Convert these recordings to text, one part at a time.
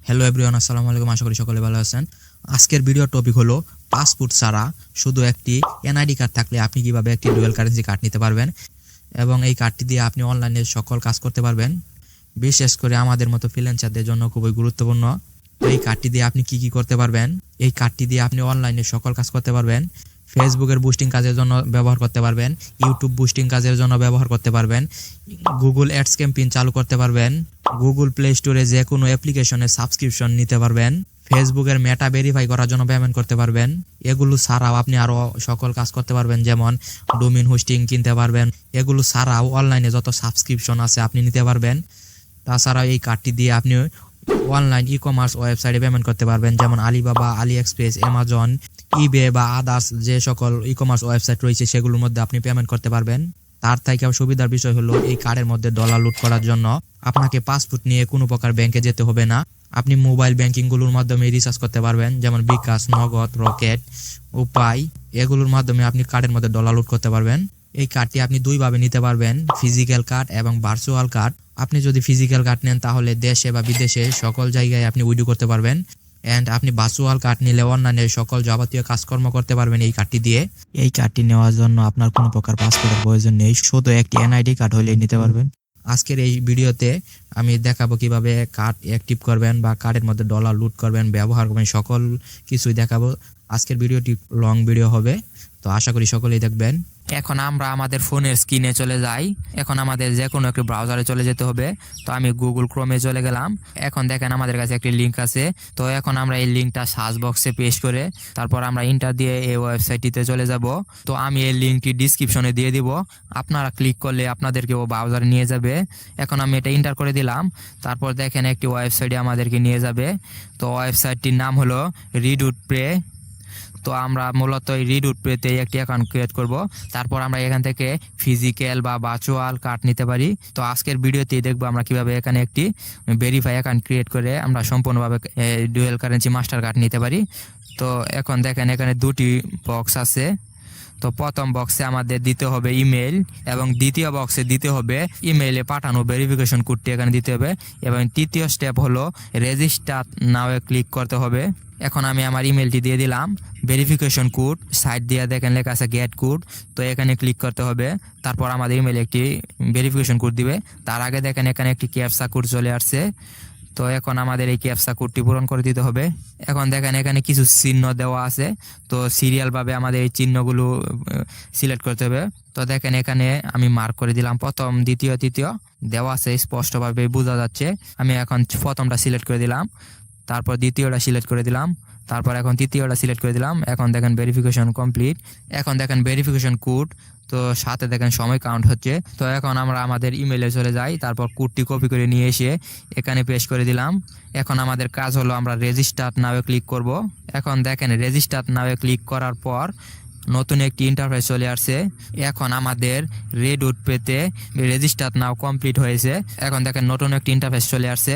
Hello everyone, আসসালামু আলাইকুম। আশা করি সকলে ভালো আছেন। আজকের ভিডিও টপিক হলো পাসপোর্ট ছাড়া শুধু একটি এনআইডি কার্ড থাকলে আপনি কিভাবে একটি ডুয়াল কারেন্সি কার্ড নিতে পারবেন এবং এই কার্ডটি দিয়ে আপনি অনলাইনে সকল কাজ করতে পারবেন। বিশেষ করে আমাদের মতো ফ্রিল্যান্সারদের জন্য খুবই গুরুত্বপূর্ণ। এই কার্ডটি দিয়ে আপনি কি করতে পারবেন? এই কার্ডটি দিয়ে আপনি অনলাইনে সকল কাজ করতে পারবেন। ফেসবুকের বুস্টিং কাজের জন্য ব্যবহার করতে পারবেন, ইউটিউব বুস্টিং কাজের জন্য ব্যবহার করতে পারবেন, গুগল অ্যাডস ক্যাম্পেইন চালু করতে পারবেন, গুগল প্লে স্টোরে যে কোনো অ্যাপ্লিকেশনে সাবস্ক্রিপশন নিতে পারবেন, ফেসবুকের মেটা ভেরিফাই করার জন্য পেমেন্ট করতে পারবেন। এগুলো ছাড়াও আপনি আরও সকল কাজ করতে পারবেন, যেমন ডোমেইন হোস্টিং কিনতে পারবেন। এগুলো ছাড়াও অনলাইনে যত সাবস্ক্রিপশন আছে আপনি নিতে পারবেন। তাছাড়াও এই কার্ডটি দিয়ে আপনি অনলাইন ই কমার্স ওয়েবসাইটে পেমেন্ট করতে পারবেন, যেমন আলিবাবা, আলি এক্সপ্রেস, অ্যামাজন, ইবে বা আদার্স যে সকল ই কমার্স ওয়েবসাইট রয়েছে সেগুলোর মধ্যে আপনি পেমেন্ট করতে পারবেন। তার থেকেও সুবিধার বিষয় হলো এই কার্ডের মধ্যে ডলার লুট করার জন্য আপনাকে পাসপোর্ট নিয়ে কোনো প্রকার ব্যাংকে যেতে হবে না। আপনি মোবাইল ব্যাংকিংগুলোর মাধ্যমে রিচার্জ করতে পারবেন, যেমন বিকাশ, নগদ, রকেট, উপায়। এগুলোর মাধ্যমে আপনি কার্ডের মধ্যে ডলার লুট করতে পারবেন। এই কার্ডটি আপনি দুইভাবে নিতে পারবেন, ফিজিক্যাল কার্ড এবং ভার্চুয়াল কার্ড। আপনি যদি ফিজিক্যাল কার্ড নেন তাহলে দেশে বা বিদেশে সকল জায়গায় আপনি উইথড্র করতে পারবেন। অ্যান্ড আপনি ভার্চুয়াল কার্ড নিলে অনলাইনে সকল যাবতীয় কাজকর্ম করতে পারবেন এই কার্ডটি দিয়ে। এই কার্ডটি নেওয়ার জন্য আপনার কোনো প্রকার পাসপোর্টের প্রয়োজন নেই, শুধু একটি এনআইডি কার্ড হলেই নিতে পারবেন। আজকের এই ভিডিওতে আমি দেখাবো কিভাবে কার্ড অ্যাক্টিভ করবেন বা কার্ডের মধ্যে ডলার লুট করবেন, ব্যবহার করবেন, সকল কিছুই দেখাবো। আজকের ভিডিওটি লং ভিডিও হবে, তো আশা করি সকলেই দেখবেন। এখন আমরা আমাদের ফোনের স্ক্রিনে চলে যাই। এখন আমাদের যে কোনো একটি ব্রাউজারে চলে যেতে হবে। তো আমি গুগল ক্রোমে চলে গেলাম। এখন দেখেন আমাদের কাছে একটি লিঙ্ক আছে। তো এখন আমরা এই লিঙ্কটা সার্চ বক্সে পেস্ট করে তারপর আমরা ইন্টার দিয়ে এই ওয়েবসাইটটিতে চলে যাব। তো আমি এই লিঙ্কটি ডিসক্রিপশনে দিয়ে দিব, আপনারা ক্লিক করলে আপনাদেরকে ও ব্রাউজারে নিয়ে যাবে। এখন আমি এটা ইন্টার করে দিলাম। তারপর দেখেন একটি ওয়েবসাইটে আমাদেরকে নিয়ে যাবে। তো ওয়েবসাইটটির নাম হলো রিডুট প্রে। তো আমরা মূলত এই রিডুট প্রেতে একটি অ্যাকাউন্ট ক্রিয়েট করব। তারপর আমরা এখান থেকে ফিজিক্যাল বা ভার্চুয়াল কার্ড নিতে পারি। তো আজকের ভিডিওতেই দেখবো আমরা কিভাবে এখানে একটি ভেরিফাই অ্যাকাউন্ট ক্রিয়েট করে আমরা সম্পূর্ণভাবে ডুয়াল কারেন্সি মাস্টার কার্ড নিতে পারি। তো এখন দেখেন এখানে দুটি বক্স আছে। তো প্রথম বক্সে আমাদের দিতে হবে ইমেল এবং দ্বিতীয় বক্সে দিতে হবে ইমেইলে পাঠানো ভেরিফিকেশন কোডটি এখানে দিতে হবে এবং তৃতীয় স্টেপ হলো রেজিস্টার নাওয়ে ক্লিক করতে হবে। এখন আমি আমার ইমেলটি দিয়ে দিলাম, ভেরিফিকেশন কোড সাইড দিয়ে দেখেন লেখা আছে গেট কোড। তো এখানে ক্লিক করতে হবে। তারপর আমাদের ইমেলে একটি ভেরিফিকেশন কোড দিবে। তার আগে দেখেন এখানে একটি ক্যাপচা কোড চলে আসছে। তো এখন আমাদের এই ক্যাপচা কোডটি পূরণ করে দিতে হবে। এখন দেখেন এখানে কিছু চিহ্ন দেওয়া আছে। তো সিরিয়ালভাবে আমাদের এই চিহ্নগুলো সিলেক্ট করতে হবে। তো দেখেন এখানে আমি মার্ক করে দিলাম, প্রথম, দ্বিতীয়, তৃতীয় দেওয়া আছে, স্পষ্টভাবে বোঝা যাচ্ছে। আমি এখন প্রথমটা সিলেক্ট করে দিলাম, তারপর দ্বিতীয়টা সিলেক্ট করে দিলাম, তারপর এখন তৃতীয়টা সিলেক্ট করে দিলাম। এখন দেখেন ভেরিফিকেশন কমপ্লিট। এখন দেখেন ভেরিফিকেশন কোড, তো সাথে দেখেন সময় কাউন্ট হচ্ছে। তো এখন আমরা আমাদের ইমেলে চলে যাই, তারপর কোডটি কপি করে নিয়ে এসে এখানে পেস্ট করে দিলাম। এখন আমাদের কাজ হলো আমরা রেজিস্টার নাওয়ে ক্লিক করব। এখন দেখেন রেজিস্টার নাওয়ে ক্লিক করার পর নতুন একটি ইন্টারফেস চলে আসছে। এখন আমাদের রিডুট পেতে রেজিস্টার নাও কমপ্লিট হয়েছে। এখন দেখেন নতুন একটি ইন্টারফেস চলে আসছে।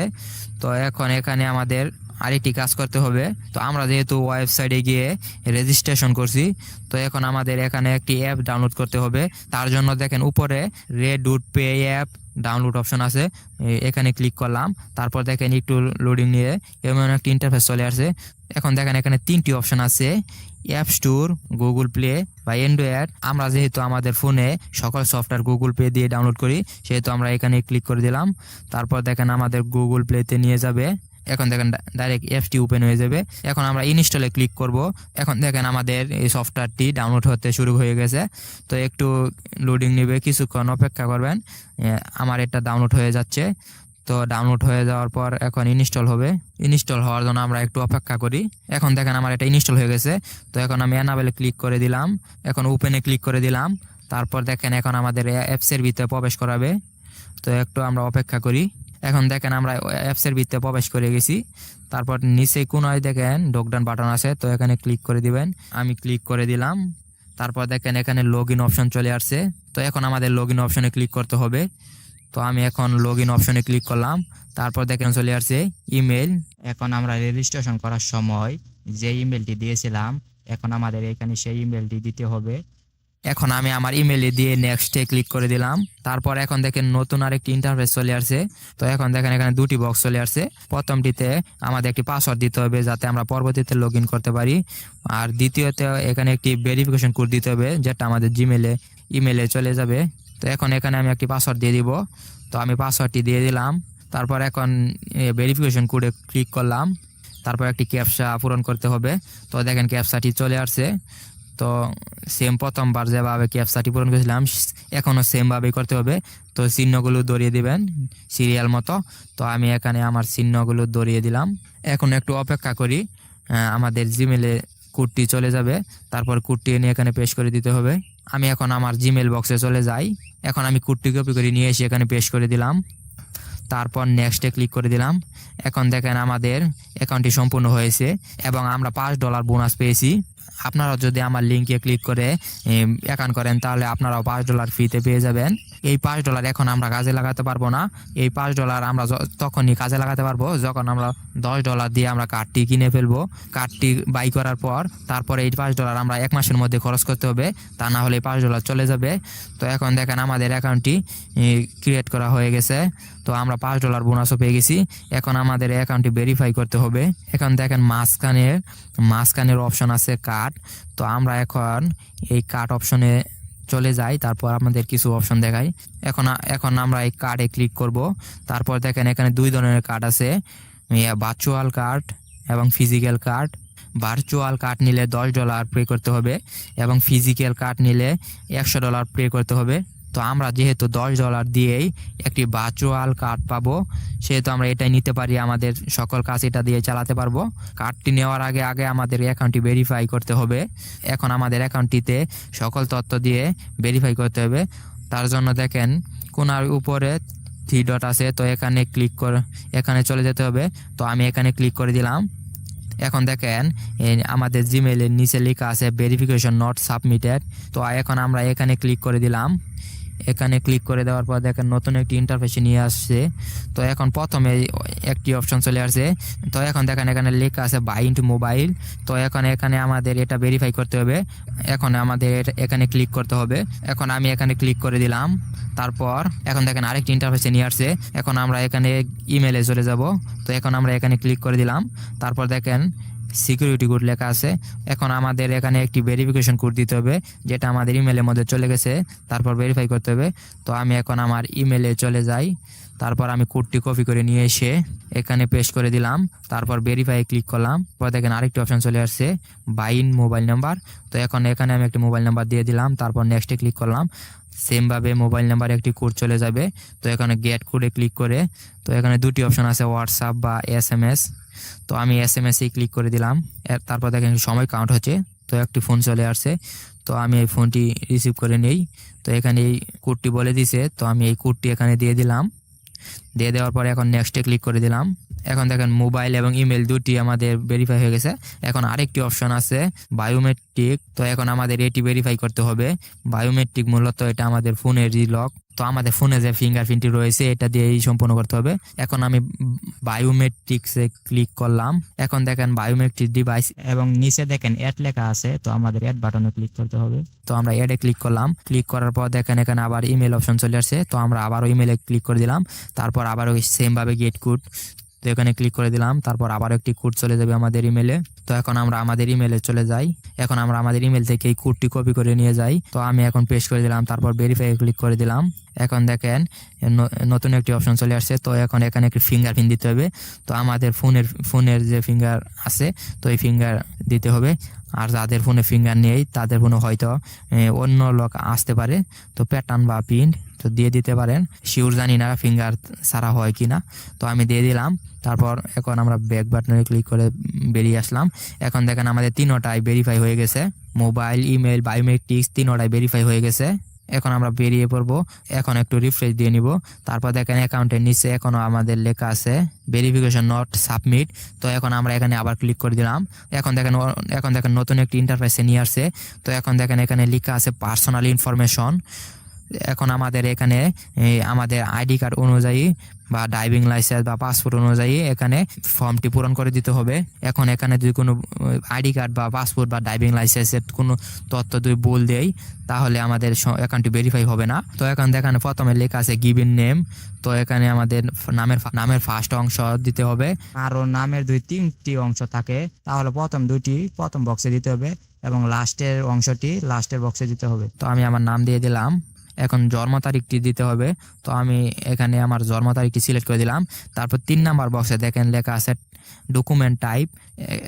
তো এখন এখানে আমাদের আরেকটি কাজ করতে হবে। তো আমরা যেহেতু ওয়েবসাইটে গিয়ে রেজিস্ট্রেশন করছি, তো এখন আমাদের এখানে একটি অ্যাপ ডাউনলোড করতে হবে। তার জন্য দেখেন উপরে রিডুট পে অ্যাপ ডাউনলোড অপশন আছে, এখানে ক্লিক করলাম। তারপর দেখেন একটু লোডিং নিয়ে এমন একটি ইন্টারফেস চলে আসছে। এখন দেখেন এখানে তিনটি অপশন আছে, অ্যাপ স্টোর, গুগল প্লে বা অ্যান্ড্রয়েড। আমরা যেহেতু আমাদের ফোনে সকল সফটওয়্যার গুগল প্লে দিয়ে ডাউনলোড করি, সেহেতু আমরা এখানে ক্লিক করে দিলাম। তারপর দেখেন আমাদের গুগল প্লেতে নিয়ে যাবে। এখন দেখেন ডাইরেক্ট অ্যাপটি ওপেন হয়ে যাবে। এখন আমরা ইনস্টলে ক্লিক করব। এখন দেখেন আমাদের এই সফটওয়্যারটি ডাউনলোড হতে শুরু হয়ে গেছে। তো একটু লোডিং নেবে, কিছুক্ষণ অপেক্ষা করবেন। আমার এটা ডাউনলোড হয়ে যাচ্ছে। তো ডাউনলোড হয়ে যাওয়ার পর এখন ইনস্টল হবে। ইনস্টল হওয়ার জন্য আমরা একটু অপেক্ষা করি। এখন দেখেন আমার এটা ইনস্টল হয়ে গেছে। তো এখন আমি এনাবেলে ক্লিক করে দিলাম, এখন ওপেনে ক্লিক করে দিলাম। তারপর দেখেন এখন আমাদের অ্যাপসের ভিতরে প্রবেশ করাবে। তো একটু আমরা অপেক্ষা করি। এখন দেখেন আমরা অ্যাপসের ভিতরে প্রবেশ করে গেছি। তারপর নিচে কোনায় দেখেন ডকডাউন বাটন আছে, তো এখানে ক্লিক করে দিবেন। আমি ক্লিক করে দিলাম। তারপর দেখেন এখানে লগ ইন অপশন চলে আসছে। তো এখন আমাদের লগ ইন অপশনে ক্লিক করতে হবে। তো আমি এখন লগ ইন অপশনে ক্লিক করলাম। তারপর দেখেন চলে আসছে ইমেল। এখন আমরা রেজিস্ট্রেশন করার সময় যে ইমেলটি দিয়েছিলাম, এখন আমাদের এখানে সেই ইমেলটি দিতে হবে। এখন আমি আমার ইমেলে দিয়ে নেক্সটে ক্লিক করে দিলাম। তারপর এখন দেখেন নতুন আরেকটি ইন্টারফেস চলে আসছে। তো এখন দেখেন এখানে দুটি বক্স চলে আসছে। প্রথমটিতে আমাদের একটি পাসওয়ার্ড দিতে হবে যাতে আমরা পরবর্তীতে লগ ইন করতে পারি, আর দ্বিতীয়তে এখানে একটি ভেরিফিকেশন কোড দিতে হবে যেটা আমাদের ইমেলে চলে যাবে। তো এখন এখানে আমি একটি পাসওয়ার্ড দিয়ে দিব। তো আমি পাসওয়ার্ডটি দিয়ে দিলাম। তারপর এখন ভেরিফিকেশন কোডে ক্লিক করলাম। তারপর একটি ক্যাপচা পূরণ করতে হবে। তো দেখেন ক্যাপচাটি চলে আসছে। তো সেম প্রথমবার যেভাবে ক্যাপচাটি পূরণ করেছিলাম এখনও সেমভাবেই করতে হবে। তো চিহ্নগুলো ধরিয়ে দিবেন সিরিয়াল মতো। তো আমি এখানে আমার চিহ্নগুলো ধরিয়ে দিলাম। এখন একটু অপেক্ষা করি, আমাদের জিমেলে কোডটি চলে যাবে। তারপর কোডটি এনে এখানে পেস্ট করে দিতে হবে। আমি এখন আমার জিমেল বক্সে চলে যাই। এখন আমি কোডটি কপি করে নিয়ে এসে এখানে পেস্ট করে দিলাম। তারপর নেক্সটে ক্লিক করে দিলাম। এখন দেখেন আমাদের অ্যাকাউন্টটি সম্পূর্ণ হয়েছে এবং আমরা $5 বোনাস পেয়েছি। আপনারা যদি আমার লিঙ্কে ক্লিক করে অ্যাকাউন্ট করেন তাহলে আপনারাও $5 ফ্রিতে পেয়ে যাবেন। এই $5 এখন আমরা কাজে লাগাতে পারবো না। এই $5 আমরা তখনই কাজে লাগাতে পারবো যখন আমরা $10 দিয়ে আমরা কার্ডটি কিনে ফেলবো। কার্ডটি বাই করার পর তারপরে এই $5 আমরা 1 মাসের মধ্যে খরচ করতে হবে, তা না হলে $5 চলে যাবে। তো এখন দেখেন আমাদের অ্যাকাউন্টটি ক্রিয়েট করা হয়ে গেছে। তো আমরা $5 বোনাসও পেয়ে গেছি। এখন আমাদের অ্যাকাউন্টটি ভেরিফাই করতে হবে। এখন দেখেন মাঝখানের অপশন আছে কার্ড। তো আমরা এখন এই কার্ড অপশনে চলে যাই। তারপর আমাদের কিছু অপশন দেখাই। এখন আমরা এই কার্ডে ক্লিক করব। তারপর দেখেন এখানে 2 ধরনের কার্ড আছে, ভার্চুয়াল কার্ড এবং ফিজিক্যাল কার্ড। ভার্চুয়াল কার্ড নিলে $10 পে করতে হবে এবং ফিজিক্যাল কার্ড নিলে $100 পে করতে হবে। তো আমরা যেহেতু $10 দিয়েই একটি ভার্চুয়াল কার্ড পাবো, সেহেতু আমরা এটাই নিতে পারি। আমাদের সকল কাজ এটা দিয়ে চালাতে পারবো। কার্ডটি নেওয়ার আগে আমাদের অ্যাকাউন্টটি ভেরিফাই করতে হবে। এখন আমাদের অ্যাকাউন্টটিতে সকল তথ্য দিয়ে ভেরিফাই করতে হবে। তার জন্য দেখেন কোনার উপরে 3 ডট আছে, তো এখানে চলে যেতে হবে। তো আমি এখানে ক্লিক করে দিলাম। এখন দেখেন আমাদের জিমেলের নিচে লেখা আছে ভেরিফিকেশন নট সাবমিটেড। তো এখন আমরা এখানে ক্লিক করে দিলাম। এখানে ক্লিক করে দেওয়ার পর দেখেন নতুন একটি ইন্টারফেসে নিয়ে আসছে। তো এখন প্রথমে একটি অপশন চলে আসছে। তো এখন দেখেন এখানে লেখা আছে বাই ইনটু মোবাইল। তো এখানে আমাদের এটা ভেরিফাই করতে হবে। এখন আমাদের এখানে ক্লিক করতে হবে। এখন আমি এখানে ক্লিক করে দিলাম। তারপর এখন দেখেন আরেকটি ইন্টারফেসে নিয়ে আসছে। এখন আমরা এখানে ইমেলে চলে যাব। তো এখন আমরা এখানে ক্লিক করে দিলাম। তারপর দেখেন সিকিউরিটি কোড লেখা আছে। এখন আমাদের এখানে একটি ভেরিফিকেশন কোড দিতে হবে যেটা আমাদের ইমেলের মধ্যে চলে গেছে। তারপর ভেরিফাই করতে হবে। তো আমি এখন আমার ইমেলে চলে যাই। তারপর আমি কোডটি কপি করে নিয়ে এসে এখানে পেস্ট করে দিলাম। তারপর ভেরিফাই ক্লিক করলাম। পর দেখেন আরেকটি অপশন চলে আসছে বাই ইন মোবাইল নাম্বার। তো এখন এখানে আমি একটি মোবাইল নাম্বার দিয়ে দিলাম। তারপর নেক্সটে ক্লিক করলাম। সেমভাবে মোবাইল নাম্বার একটি কোড চলে যাবে। তো এখানে গেট কোডে ক্লিক করে, তো এখানে দুটি অপশন আছে হোয়াটসঅ্যাপ বা SMS। তো আমি SMS-এই ক্লিক করে দিলাম। তারপর দেখেন সময় কাউন্ট হচ্ছে। তো একটি ফোন চলে আসছে। তো আমি এই ফোনটি রিসিভ করে নেই। তো এখানে এই কোডটি বলে দিছে, তো আমি এই কোডটি এখানে দিয়ে দিলাম। দিয়ে দেওয়ার পরে এখন নেক্সটে ক্লিক করে দিলাম। এখন দেখেন মোবাইল এবং ইমেল দুটি আমাদের ভেরিফাই হয়ে গেছে। এখন আরেকটি অপশন আছে বায়োমেট্রিক। তো এখন আমাদের এটি ভেরিফাই করতে হবে। বায়োমেট্রিক মূলত এটা আমাদের ফোনের রিলক। তো আমাদের ফোনে যে ফিঙ্গারপ্রিন্টটি রয়েছে এটা দিয়েই সম্পূর্ণ করতে হবে। এখন আমি বায়োমেট্রিক্সে ক্লিক করলাম। এখন দেখেন বায়োমেট্রিক ডিভাইস এবং নিচে দেখেন অ্যাড লেখা আছে। তো আমাদের অ্যাড বাটনে ক্লিক করতে হবে। তো আমরা অ্যাডে ক্লিক করলাম। ক্লিক করার পর দেখেন এখানে আবার ইমেল অপশন চলে আসছে। তো আমরা আবারও ইমেলে ক্লিক করে দিলাম। তারপর আবারও সেমভাবে গেট কোড। তো এখানে ক্লিক করে দিলাম। তারপর আবার একটি কোড চলে যাবে আমাদের ইমেলে। তো এখন আমরা আমাদের ইমেলে চলে যাই। এখন আমরা আমাদের ইমেল থেকে এই কোডটি কপি করে নিয়ে যাই। তো আমি এখন পেস্ট করে দিলাম। তারপর ভেরিফাই ক্লিক করে দিলাম। এখন দেখেন নতুন একটি অপশন চলে আসছে। তো এখন এখানে একটি ফিঙ্গারপ্রিন্ট দিতে হবে। তো আমাদের ফোনের যে ফিঙ্গার আছে, তো এই ফিঙ্গার দিতে হবে। আর যাদের ফোনে ফিঙ্গার নেই তাদের ফোনে হয়তো অন্য লোক আসতে পারে। তো প্যাটার্ন বা প্রিন্ট তো দিয়ে দিতে পারেন। শিওর জানি না ফিঙ্গার ছাড়া হয় কি না। তো আমি দিয়ে দিলাম। তারপর এখন আমরা ব্যাক বাটনে ক্লিক করে বেরিয়ে আসলাম। এখন দেখেন আমাদের তিনটাই ভেরিফাই হয়ে গেছে। মোবাইল, ইমেল, বায়োমেট্রিক্স তিনটাই ভেরিফাই হয়ে গেছে। এখন আমরা বেরিয়ে পড়বো। এখন একটু রিফ্রেশ দিয়ে নিব। তারপর দেখেন অ্যাকাউন্টের নিচে এখনো আমাদের লেখা আছে ভেরিফিকেশন নট সাবমিট। তো এখন আমরা এখানে আবার ক্লিক করে দিলাম। এখন দেখেন নতুন একটি ইন্টারফেসে নিয়ে আসছে। তো এখন দেখেন এখানে লেখা আছে পার্সোনাল ইনফরমেশন। এখন আমাদের এখানে আমাদের আইডি কার্ড অনুযায়ী বা ড্রাইভিং লাইসেন্স বা পাসপোর্ট অনুযায়ী এখানে ফর্মটি পূরণ করে দিতে হবে। এখন এখানে যদি কোনো আইডি কার্ড বা পাসপোর্ট বা ড্রাইভিং লাইসেন্সের কোনো তথ্য যদি ভুল দেই তাহলে আমাদের অ্যাকাউন্টটি ভেরিফাই হবে না। তো এখন দেখেন প্রথমে লেখা আছে গিভেন নেম, তো এখানে আমাদের নামের ফার্স্ট অংশ দিতে হবে। আরও নামের 2-3টি অংশ থাকে, তাহলে প্রথম দুইটি প্রথম বক্সে দিতে হবে এবং লাস্টের অংশটি লাস্টের বক্সে দিতে হবে। তো আমি আমার নাম দিয়ে দিলাম। এখন জন্ম তারিখটি দিতে হবে, তো আমি এখানে আমার জন্ম তারিখটি সিলেক্ট করে দিলাম। তারপর 3 নাম্বার বক্সে দেখেন লেখা আছে ডকুমেন্ট টাইপ,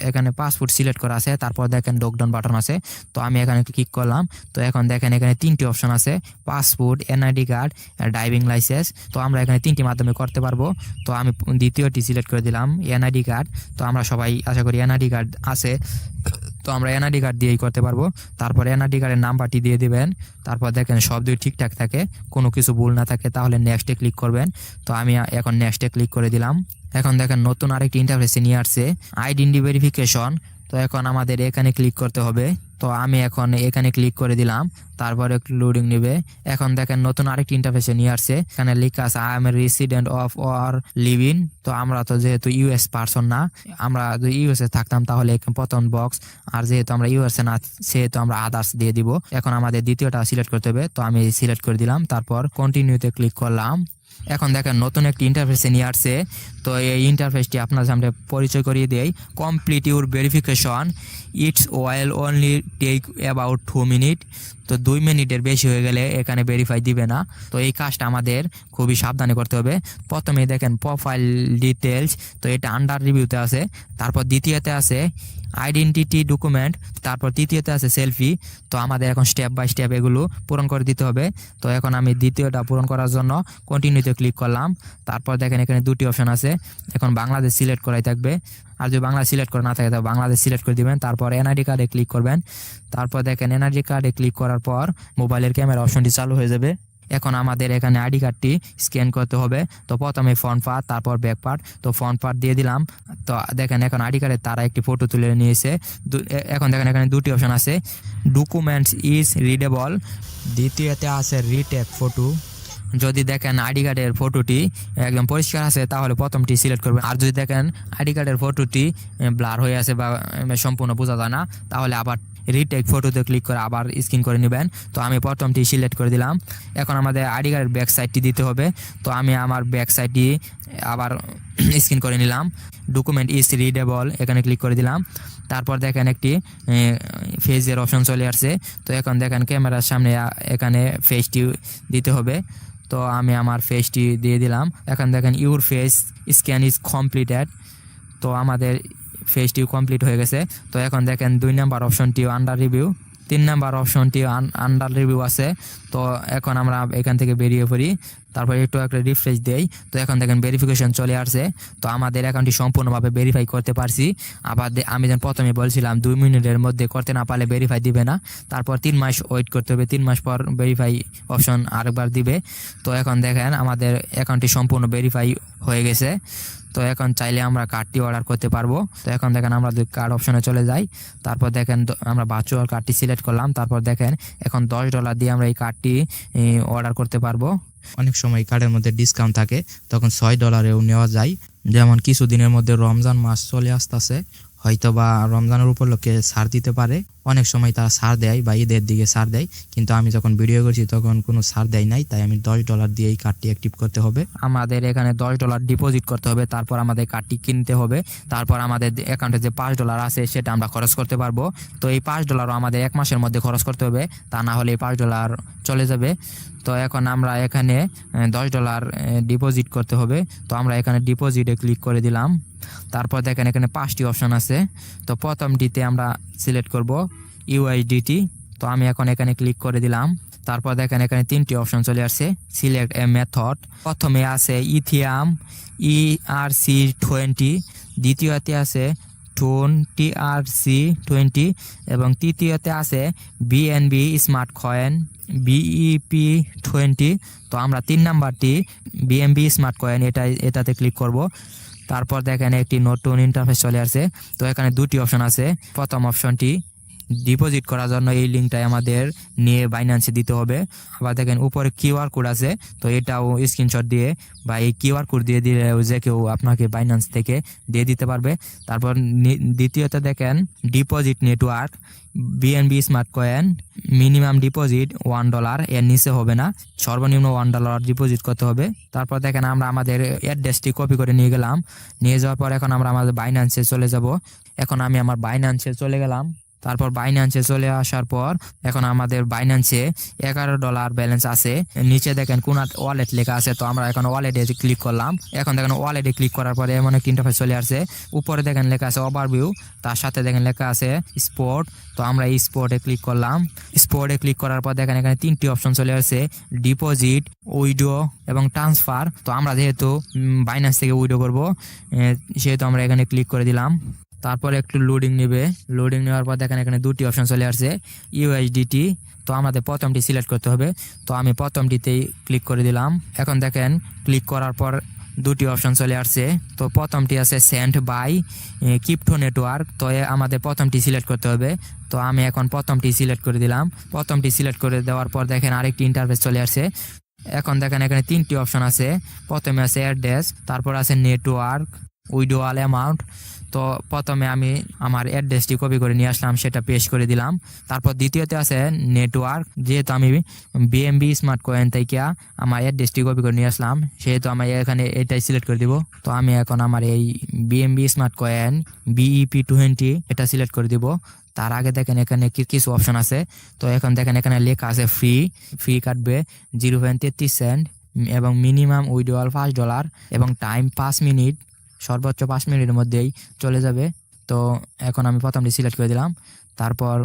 এখানে পাসপোর্ট সিলেক্ট করা আছে। তারপর দেখেন ড্রপডাউন বাটন আছে, তো আমি এখানে ক্লিক করলাম। তো এখন দেখেন এখানে 3টি অপশন আছে, passport, NID card, driving licence. তো আমরা এখানে 3টি মাধ্যমে করতে পারবো। তো আমি দ্বিতীয়টি সিলেক্ট করে দিলাম, এনআইডি কার্ড। তো আমরা সবাই আশা করি এনআইডি কার্ড আছে, তো আমরা এনআইডি কার্ড দিয়েই করতে পারবো। তারপর এনআইডি কার্ডের নাম্বারটি দিয়ে দিবেন। তারপর দেখেন সব দুই ঠিকঠাক থাকে, কোনো কিছু ভুল না থাকে তাহলে নেক্সটে ক্লিক করবেন। তো আমি এখন নেক্সটে ক্লিক করে দিলাম। এখন দেখেন নতুন আরেকটি ইন্টারফেসে নিয়ে আসছে আইডেন্টি ভেরিফিকেশন। তো এখন আমাদের এখানে ক্লিক করতে হবে। তো আমি এখন এখানে ক্লিক করে দিলাম, তারপরে লোডিং নেবে। এখন দেখেন নতুন আরেকটি ইন্টারফেসে নিয়ে আসছে, এখানে লেখা আছে I M A resident of or living. তো আমরা তো যেহেতু ইউএস পারসন না, আমরা যদি ইউএসএ থাকতাম তাহলে প্রথম বক্স, আর যেহেতু আমরা ইউএসএ না সেহেতু আমরা আদার্স দিয়ে দিব। এখন আমাদের দ্বিতীয়টা সিলেক্ট করতে হবে, তো আমি সিলেক্ট করে দিলাম, তারপর কন্টিনিউতে ক্লিক করলাম। এখন দেখেন নতুন একটি ইন্টারফেসে নিয়ে আসছে। তো এই ইন্টারফেসটি আপনার সামনে পরিচয় করিয়ে দেয়। Complete your verification, it's while only take about 2 মিনিট। তো 2 মিনিটের বেশি হয়ে গেলে এখানে ভেরিফাই দিবে না। তো এই কাজটা আমাদের খুবই সাবধানে করতে হবে। প্রথমে দেখেন প্রোফাইল ডিটেলস, তো এটা আন্ডার রিভিউতে আছে। তারপর দ্বিতীয়তে আছে আইডেন্টিটি ডকুমেন্ট, তারপর তৃতীয়তে আছে সেলফি। তো আমাদের এখন স্টেপ বাই স্টেপ এগুলো পূরণ করে দিতে হবে। তো এখন আমি দ্বিতীয়টা পূরণ করার জন্য কন্টিনিউতে ক্লিক করলাম। তারপর দেখেন এখানে 2টি অপশন আছে, এখন বাংলাদেশ সিলেক্ট করাই থাকবে, আর যদি বাংলা সিলেক্ট করা না থাকে তাহলে বাংলাদেশ সিলেক্ট করে দিবেন। তারপর এনআইডি কার্ডে ক্লিক করবেন। তারপর দেখেন এনআইডি কার্ডে ক্লিক করার পর মোবাইলের ক্যামেরা অপশনটি চালু হয়ে যাবে। এখন আমাদের এখানে আইডি কার্ডটি স্ক্যান করতে হবে। তো প্রথমে ফ্রন্ট পার্ট, তারপর ব্যাক পার্ট। তো ফ্রন্ট পার্ট দিয়ে দিলাম। তো দেখেন এখন আইডি কার্ডের তারা একটি ফটো তুলে নিয়েছে। এখন দেখেন এখানে 2টি অপশন আছে, ডকুমেন্টস ইজ রিডেবল, দ্বিতীয়তে আছে রিটেক ফটো। যদি দেখেন আইডি কার্ডের ফটোটি একদম পরিষ্কার আছে তাহলে প্রথমটি সিলেক্ট করবেন, আর যদি দেখেন আইডি কার্ডের ফটোটি ব্লার হয়ে আছে বা সম্পূর্ণ বোঝা যায় না তাহলে আবার রিটেক ফটোতে ক্লিক করে আবার স্ক্যান করে নেবেন। তো আমি প্রথমটি সিলেক্ট করে দিলাম। এখন আমাদের আইডি কার্ডের ব্যাক সাইডটি দিতে হবে। তো আমি আমার ব্যাক সাইডটি আবার স্ক্যান করে নিলাম। ডকুমেন্ট ইজ রিডেবল, এখানে ক্লিক করে দিলাম। তারপর দেখেন একটি ফেসের অপশন চলে আসছে। তো এখন দেখেন ক্যামেরার সামনে এখানে ফেসটি দিতে হবে। তো আমি আমার ফেসটি দিয়ে দিলাম। এখন দেখেন your face scan is completed, তো আমাদের ফেসটিও কমপ্লিট হয়ে গেছে। তো এখন দেখেন 2 নাম্বার অপশনটিও আন্ডার রিভিউ, 3 নাম্বার অপশনটি আন্ডার রিভিউ আছে। তো এখন আমরা এখান থেকে বেরিয়ে পড়ি, তারপর একটু একটা রিফ্রেশ দেই। তো এখন দেখেন ভেরিফিকেশন চলে আসছে। তো আমাদের অ্যাকাউন্টটি সম্পূর্ণভাবে ভেরিফাই করতে পারছি। আবার আমি যেন প্রথমে বলছিলাম 2 মিনিটের মধ্যে করতে না পারলে ভেরিফাই দিবে না, তারপর 3 মাস ওয়েট করতে হবে, 3 মাস পর ভেরিফাই অপশন আরেকবার দিবে। তো এখন দেখেন আমাদের অ্যাকাউন্টটি সম্পূর্ণ ভেরিফাই হয়ে গেছে। তো এখন চাইলে আমরা কার্ডটি অর্ডার করতে পারবো। তো এখন দেখেন আমরা কার্ড অপশনে চলে যাই। তারপর দেখেন আমরা ভার্চুয়াল কার্ডটি সিলেক্ট করলাম। তারপর দেখেন এখন $10 দিয়ে আমরা এই কার্ডটি অর্ডার করতে পারবো। অনেক সময় কার্ডের মধ্যে ডিসকাউন্ট থাকে, তখন $6-এও নেওয়া যায়। যেমন কিছুদিনের মধ্যে রমজান মাস চলে আসতেছে, হয়তো বা রমজানের উপলক্ষে ছাড় দিতে পারে। অনেক সময় তারা ছাড় দেয় বা ঈদের দিকে ছাড় দেয়, কিন্তু আমি যখন ভিডিও করছি তখন কোনো ছাড় দেয় নাই, তাই আমি $10 দিয়ে এই কার্ডটি অ্যাক্টিভ করতে হবে। আমাদের এখানে $10 ডিপোজিট করতে হবে, তারপর আমাদের কার্ডটি কিনতে হবে। তারপর আমাদের অ্যাকাউন্টে যে $5 আছে সেটা আমরা খরচ করতে পারবো। তো এই $5 আমাদের 1 মাসের মধ্যে খরচ করতে হবে, তা না হলে এই $5 চলে যাবে। তো এখন আমরা এখানে $10 ডিপোজিট করতে হবে। তো আমরা এখানে ডিপোজিটে ক্লিক করে দিলাম। তারপর দেখেন এখানে 5টি অপশন আছে। তো প্রথমটিতে আমরা সিলেক্ট করব ইউএসডিটি। তো আমি এখন এখানে ক্লিক করে দিলাম। তারপর দেখেন এখানে 3টি অপশন চলে আসছে, সিলেক্ট এ মেথড। প্রথমে আছে ইথিয়াম ERC20, দ্বিতীয়তে আছে টোন TRC20 এবং তৃতীয়তে আছে বিএনবি স্মার্ট কয়েন BEP20। তো আমরা 3 নাম্বারটি বিএনবি স্মার্ট কয়েন এটাতে ক্লিক করব। তারপর দেখেন একটি নতুন ইন্টারফেস চলে আসছে। তো এখানে 2টি অপশন আছে। প্রথম অপশনটি ডিপোজিট করার জন্য এই লিঙ্কটাই আমাদের নিয়ে বাইন্যান্সে দিতে হবে। আবার দেখেন উপরে কিউআর কোড আছে, তো এটাও স্ক্রিনশট দিয়ে বা এই কিউআর কোড দিয়ে দিলে যে কেউ আপনাকে বাইন্যান্স থেকে দিয়ে দিতে পারবে। তারপর দ্বিতীয়ত দেখেন deposit network BNB smart coin, minimum deposit $1, এর নিচে হবে না, সর্বনিম্ন $1 ডিপোজিট করতে হবে। তারপর দেখেন আমরা আমাদের অ্যাড্রেসটি কপি করে নিয়ে গেলাম, নিয়ে যাওয়ার পর এখন আমরা আমাদের বাইন্যান্সে চলে যাব। এখন আমি আমার বাইন্যান্সে চলে গেলাম। তারপর বাইন্যান্সে চলে আসার পর এখন আমাদের বাইন্যান্সে $11 ব্যালেন্স আছে। নিচে দেখেন কোন ওয়ালেট লেখা আছে, তো আমরা এখন ওয়ালেটে ক্লিক করলাম। এখন দেখেন ওয়ালেটে ক্লিক করার পরে এমন একটা ইন্টারফেস চলে আসছে। উপরে দেখেন লেখা আছে ওভারভিউ, তার সাথে দেখেন লেখা আছে স্পট, তো আমরা এই স্পটে ক্লিক করলাম। স্পটে ক্লিক করার পর দেখেন এখানে 3টি অপশন চলে আসছে, ডিপোজিট, উইড্রো এবং ট্রান্সফার। তো আমরা যেহেতু বাইন্যান্স থেকে উইড্রো করব, সেহেতু আমরা এখানে ক্লিক করে দিলাম। তারপরে একটু লোডিং নেবে, লোডিং নেওয়ার পর দেখেন এখানে 2টি অপশন চলে আসছে, ইউএসডিটি। তো আমাদের প্রথমটি সিলেক্ট করতে হবে, তো আমি প্রথমটিতেই ক্লিক করে দিলাম। এখন দেখেন ক্লিক করার পর 2টি অপশন চলে আসছে। তো প্রথমটি আছে সেন্ট বাই ক্রিপ্টো নেটওয়ার্ক, তো আমাদের প্রথমটি সিলেক্ট করতে হবে। তো আমি এখন প্রথমটি সিলেক্ট করে দিলাম। প্রথমটি সিলেক্ট করে দেওয়ার পর দেখেন আরেকটি ইন্টারফেস চলে আসছে। এখন দেখেন এখানে 3টি অপশন আছে, প্রথমে আছে অ্যাড্রেস, তারপর আছে নেটওয়ার্ক, উইড্রোয়াল অ্যামাউন্ট। তো প্রথমে আমি আমার অ্যাড্রেসটি কপি করে নিয়ে আসলাম, সেটা পেস্ট করে দিলাম। তারপর দ্বিতীয়তে আছে নেটওয়ার্ক, যেহেতু আমি বিএনবি স্মার্ট কয়েন থেকে আমার অ্যাড্রেসটি কপি করে নিয়ে আসলাম, সেহেতু আমি এখানে এটাই সিলেক্ট করে দিব। তো আমি এখন আমার এই বিএনবি স্মার্ট কয়েন BEP20 এটা সিলেক্ট করে দিব। তার আগে দেখেন এখানে কিছু অপশন আছে, তো এখন দেখেন এখানে লেখা আছে ফ্রি কাটবে 0.33 সেন্ট এবং মিনিমাম উইড্রোয়াল $5 এবং টাইম 5 মিনিট, সর্বোচ্চ 5 মিনিটের মধ্যেই চলে যাবে। তো এখন আমি প্রথমটি সিলেক্ট করে দিলাম। তারপর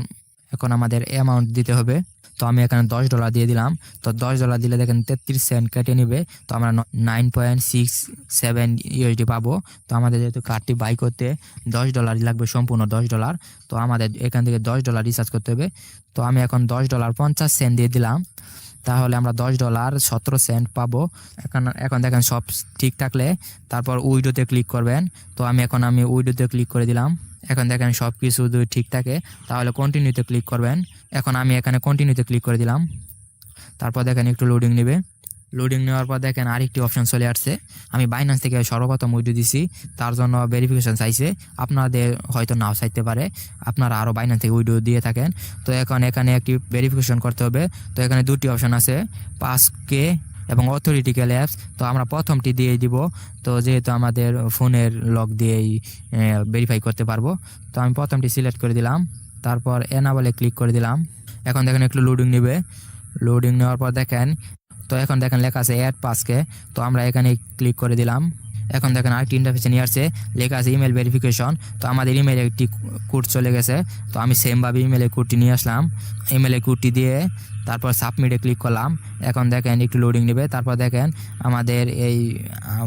এখন আমাদের অ্যামাউন্ট দিতে হবে, তো আমি এখানে $10 দিয়ে দিলাম। তো $10 দিলে দেখেন 33 সেন্ট কেটে নেবে, তো আমরা 9.67 USD পাবো। তো আমাদের যেহেতু কার্ডটি বাই করতে $10 লাগবে, সম্পূর্ণ $10, তো আমাদের এখান থেকে $10 রিচার্জ করতে হবে। তো আমি এখন $10.50 দিয়ে দিলাম, তাহলে আমরা $10 17 সেন্ট পাবো। এখন দেখেন সব ঠিক থাকলে তারপর উইডোতে ক্লিক করবেন। তো আমি উইডোতে ক্লিক করে দিলাম। এখন দেখেন সব কিছু যদি ঠিক থাকে তাহলে কন্টিনিউতে ক্লিক করবেন। এখন আমি এখানে কন্টিনিউতে ক্লিক করে দিলাম। তারপর দেখেন একটু লোডিং নেবে, লোডিং নেওয়ার পর দেখেন আরেকটি অপশন চলে আসছে। আমি বাইন্যান্স থেকে সর্বপ্রথম উইড্রো দিছি, তার জন্য ভেরিফিকেশন চাইছে, আপনাদের হয়তো নাও চাইতে পারে, আপনারা আরও বাইন্যান্স থেকে উইড্রো দিয়ে থাকেন। তো এখন এখানে একটি ভেরিফিকেশন করতে হবে। তো এখানে 2টি অপশন আছে, 5K এবং অথরিটিক্যাল অ্যাপস। তো আমরা প্রথমটি দিয়ে দিব, তো যেহেতু আমাদের ফোনের লক দিয়েই ভেরিফাই করতে পারবো। তো আমি প্রথমটি সিলেক্ট করে দিলাম, তারপর এনাবলে ক্লিক করে দিলাম। এখন দেখেন একটু লোডিং নেবে, লোডিং নেওয়ার পর দেখেন, তো এখন দেখেন লেখা আছে অ্যাড 5K, তো আমরা এখানে ক্লিক করে দিলাম। এখন দেখেন আরেকটি ইন্টারফেসে নিয়ে আসছে, লেখা আছে ইমেল ভেরিফিকেশন। তো আমাদের ইমেলে একটি কোড চলে গেছে, তো আমি সেমভাবে ইমেলের কোডটি নিয়ে আসলাম। ইমেলের কোডটি দিয়ে তারপর সাবমিটে ক্লিক করলাম। এখন দেখেন একটু লোডিং নেবে, তারপর দেখেন আমাদের এই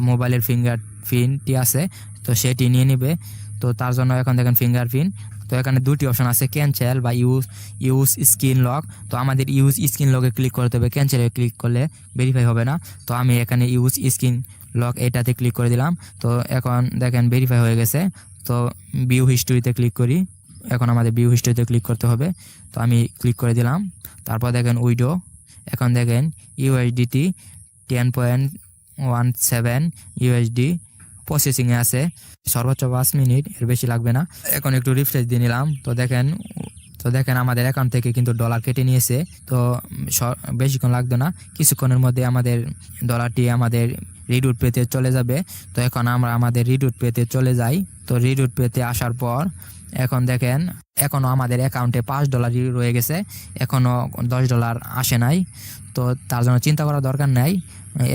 মোবাইলের ফিঙ্গারপ্রিন্টটি আছে, তো সেটি নিয়ে নেবে। তো তার জন্য এখন দেখেন ফিঙ্গারপ্রিন্ট, তো এখানে 2টি অপশন আছে, ক্যান্সেল বা ইউজ স্ক্রিন লক। তো আমাদের ইউজ স্ক্রিন লকে ক্লিক করতে হবে, ক্যান্সেলে ক্লিক করলে ভেরিফাই হবে না। তো আমি এখানে ইউজ স্ক্রিন লক এটাতে ক্লিক করে দিলাম। তো এখন দেখেন ভেরিফাই হয়ে গেছে। তো ভিউ হিস্ট্রিতে ক্লিক করি, এখন আমাদের ভিউ হিস্ট্রিতে ক্লিক করতে হবে। তো আমি ক্লিক করে দিলাম। তারপর দেখেন উইডো, এখন দেখেন USDT 10.17 USD প্রসেসিংয়ে আছে, সর্বোচ্চ 5 মিনিট, এর বেশি লাগবে না। এখন একটু রিফ্রেশ দিয়ে নিলাম। তো দেখেন আমাদের অ্যাকাউন্ট থেকে কিন্তু ডলার কেটে নিয়েছে। তো বেশিক্ষণ লাগবে না, কিছুক্ষণের মধ্যে আমাদের ডলারটি আমাদের রিডুট পেতে চলে যাবে। তো এখন আমরা আমাদের রিডুট পেতে চলে যাই। তো রিডুট পেতে আসার পর এখন দেখেন এখনও আমাদের অ্যাকাউন্টে $5 রয়ে গেছে, এখনও $10 আসে নাই। তো তার জন্য চিন্তা করার দরকার নাই,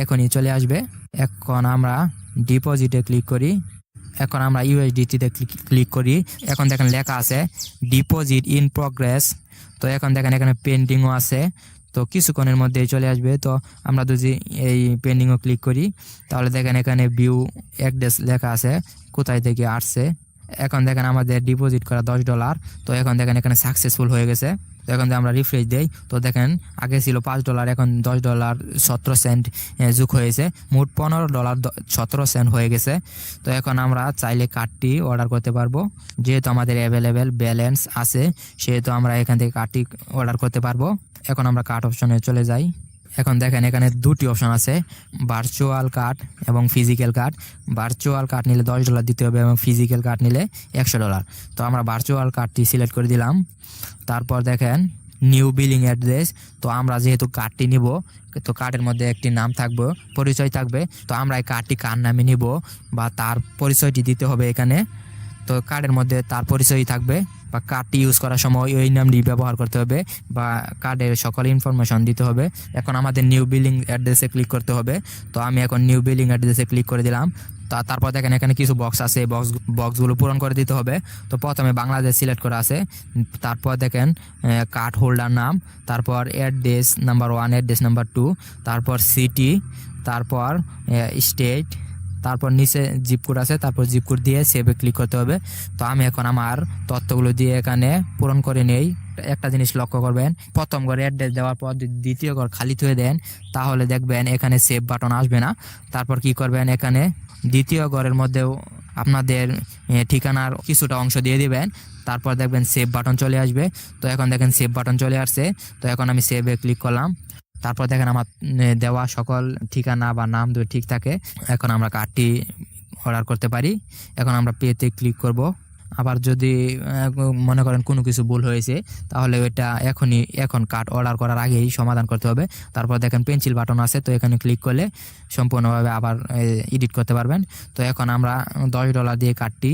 এখনই চলে আসবে। এখন আমরা ডিপোজিটে ক্লিক করি, এখন আমরা USDT-তে ক্লিক করি। এখন দেখেন লেখা আছে ডিপোজিট ইন প্রগ্রেস। তো এখন দেখেন এখানে পেন্ডিংও আছে, তো কিছুক্ষণের মধ্যেই চলে আসবে। তো আমরা যদি এই পেন্ডিংও ক্লিক করি তাহলে দেখেন এখানে ভিউ অ্যাড্রেস লেখা আছে, কোথায় থেকে আসছে। এখন দেখেন আমাদের ডিপোজিট করা $10, তো এখন দেখেন এখানে সাকসেসফুল হয়ে গেছে। তো এখন যদি আমরা রিফ্রেশ দেই তো দেখেন আগে ছিল $5, এখন $10.17 যোগ হয়েছে, মোট $15.17 হয়ে গেছে। তো এখন আমরা চাইলে কার্ডটি অর্ডার করতে পারবো, যেহেতু আমাদের অ্যাভেলেবেল ব্যালেন্স আছে সেহেতু আমরা এখান থেকে কার্ডটি অর্ডার করতে পারবো। এখন আমরা কার্ড অপশনে চলে যাই। এখন দেখেন এখানে দুটি অপশন আছে, ভার্চুয়াল কার্ড এবং ফিজিক্যাল কার্ড। ভার্চুয়াল কার্ড নিলে $10 দিতে হবে এবং ফিজিক্যাল কার্ড নিলে $100। তো আমরা ভার্চুয়াল কার্ডটি সিলেক্ট করে দিলাম। তারপর দেখেন নিউ বিলিং অ্যাড্রেস। তো আমরা যেহেতু কার্ডটি নিব তো কার্ডের মধ্যে একটি নাম থাকবে, পরিচয় থাকবে। তো আমরা এই কার্ডটি কার নামে নিব বা তার পরিচয়টি দিতে হবে এখানে। তো কার্ডের মধ্যে তার পরিচয়ই থাকবে বা কার্ডটি ইউজ করার সময় ওই নামটি ব্যবহার করতে হবে বা কার্ডের সকল ইনফরমেশন দিতে হবে। এখন আমাদের নিউ বিলিং অ্যাড্রেসে ক্লিক করতে হবে। তো আমি এখন নিউ বিলিং অ্যাড্রেসে ক্লিক করে দিলাম। তারপর দেখেন এখানে কিছু বক্স আছে, এই বক্সগুলো পূরণ করে দিতে হবে। তো প্রথমে বাংলাদেশ সিলেক্ট করা আছে, তারপর দেখেন কার্ড হোল্ডার নাম, তারপর অ্যাড্রেস নাম্বার 1, অ্যাড্রেস নাম্বার 2, তারপর সিটি, তারপর স্টেট, তারপর নিচে জিপ কোড আছে, তারপর জিপ কোড দিয়ে সেভে ক্লিক করতে হবে। তো আমি এখন আমার তথ্যগুলো দিয়ে এখানে পূরণ করে নেই। একটা জিনিস লক্ষ্য করবেন, প্রথম ঘরে অ্যাড্রেস দেওয়ার পর দ্বিতীয় ঘর খালি থুয়ে দেন তাহলে দেখবেন এখানে সেভ বাটন আসবে না। তারপর কি করবেন, এখানে দ্বিতীয় ঘরের মধ্যেও আপনাদের ঠিকানার কিছুটা অংশ দিয়ে দিবেন, তারপর দেখবেন সেভ বাটন চলে আসবে। তো এখন দেখেন সেভ বাটন চলে আসছে। তো এখন আমি সেভে ক্লিক করলাম। তারপর দেখেন আমার দেওয়া সকল ঠিকানা বা নাম দুই ঠিক থাকে। এখন আমরা কার্ডটি অর্ডার করতে পারি। এখন আমরা পেতে ক্লিক করব। আবার যদি মনে করেন কোনো কিছু ভুল হয়েছে তাহলে ওইটা এখন কার্ড অর্ডার করার আগেই সমাধান করতে হবে। তারপর দেখেন পেন্সিল বাটন আছে, তো এখানে ক্লিক করলে সম্পূর্ণভাবে আবার এডিট করতে পারবেন। তো এখন আমরা $10 দিয়ে কার্ডটি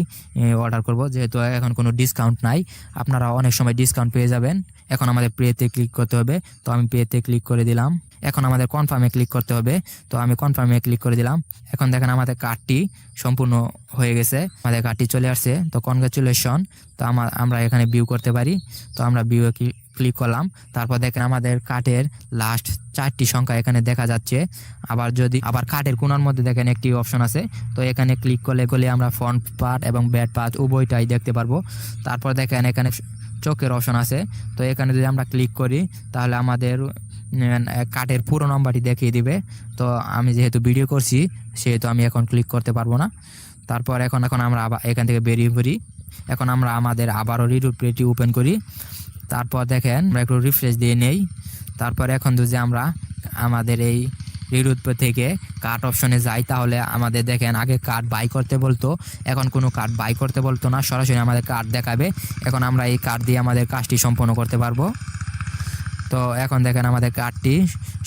অর্ডার করব, যেহেতু এখন কোনো ডিসকাউন্ট নাই, আপনারা অনেক সময় ডিসকাউন্ট পেয়ে যাবেন। এখন আমাদের পেতে ক্লিক করতে হবে। তো আমি পেতে ক্লিক করে দিলাম। এখন আমাদের কনফার্মে ক্লিক করতে হবে। তো আমি কনফার্মে ক্লিক করে দিলাম। এখন দেখেন আমাদের কার্ডটি সম্পূর্ণ হয়ে গেছে, আমাদের কার্ডটি চলে আসছে। তো কনগ্রাচুলেশন। তো আমরা এখানে ভিউ করতে পারি। তো আমরা ভিউ ক্লিক করলাম। তারপর দেখেন আমাদের কার্ডের লাস্ট 4টি সংখ্যা এখানে দেখা যাচ্ছে। আবার কার্ডের কোণার মধ্যে দেখেন একটি অপশন আছে, তো এখানে ক্লিক করলে আমরা ফ্রন্ট পার্ট এবং ব্যাক পার্ট উভয়টাই দেখতে পারবো। তারপর দেখেন এখানে চোখের অপশন আছে, তো এখানে যদি আমরা ক্লিক করি তাহলে আমাদের কার্ডের পুরো নম্বরটি দেখিয়ে দিবে। তো আমি যেহেতু ভিডিও করছি সেহেতু আমি এখন ক্লিক করতে পারবো না। তারপর এখন আমরা আবার এখান থেকে বেরিয়ে পড়ি। এখন আমরা আমাদের আবারও রিডুট পেজটি ওপেন করি। তারপর দেখেন আমরা একটু রিফ্রেশ দিয়ে নেই। তারপর এখন যদি আমরা আমাদের এই রিডুট পে থেকে কার্ড অপশনে যাই তাহলে আমাদের দেখেন আগে কার্ড বাই করতে বলতো, এখন কোনো কার্ড বাই করতে বলতো না, সরাসরি আমাদের কার্ড দেখাবে। এখন আমরা এই কার্ড দিয়ে আমাদের কাজটি সম্পন্ন করতে পারবো। তো এখন দেখেন আমাদের কার্ডটি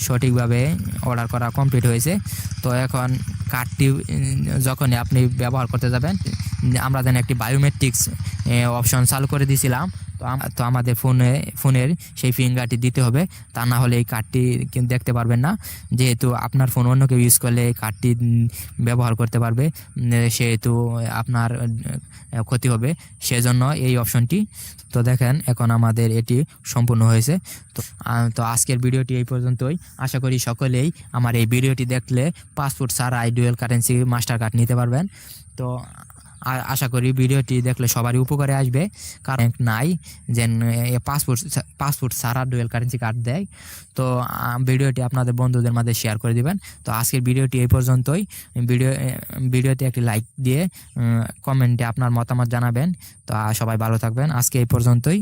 সঠিকভাবে অর্ডার করা কমপ্লিট হয়েছে। তো এখন কার্ডটি যখনই আপনি ব্যবহার করতে যাবেন, আমরা যেন একটি বায়োমেট্রিক্স অপশন চালু করে দিয়েছিলাম। তো আমাদের ফোনের সেই ফিঙ্গারটি দিতে হবে, তা না হলে এই কার্ডটি দেখতে পারবেন না। যেহেতু আপনার ফোন অন্য কেউ ইউজ করলে এই কার্ডটি ব্যবহার করতে পারবে, সেহেতু আপনার ক্ষতি হবে, সেজন্য এই অপশনটি। তো দেখেন এখন আমাদের এটি সম্পূর্ণ হয়েছে। তো আজকের ভিডিওটি এই পর্যন্তই। আশা করি সকলেই আমার এই ভিডিওটি দেখলে পাসপোর্ট ছাড়া ডুয়াল কারেন্সি মাস্টার কার্ড নিতে পারবেন। তো আশা করি ভিডিওটি দেখলে সবারই উপকারে আসবে, কারণ নাই যে পাসপোর্ট ছাড়া ডুয়াল কারেন্সি কার্ড দেয়। তো ভিডিওটি আপনাদের বন্ধুদের মাঝে শেয়ার করে দিবেন। তো আজকের ভিডিওটি এই পর্যন্তই। ভিডিওতে একটি লাইক দিয়ে কমেন্টে আপনার মতামত জানাবেন। তো সবাই ভালো থাকবেন। আজকে এই পর্যন্তই।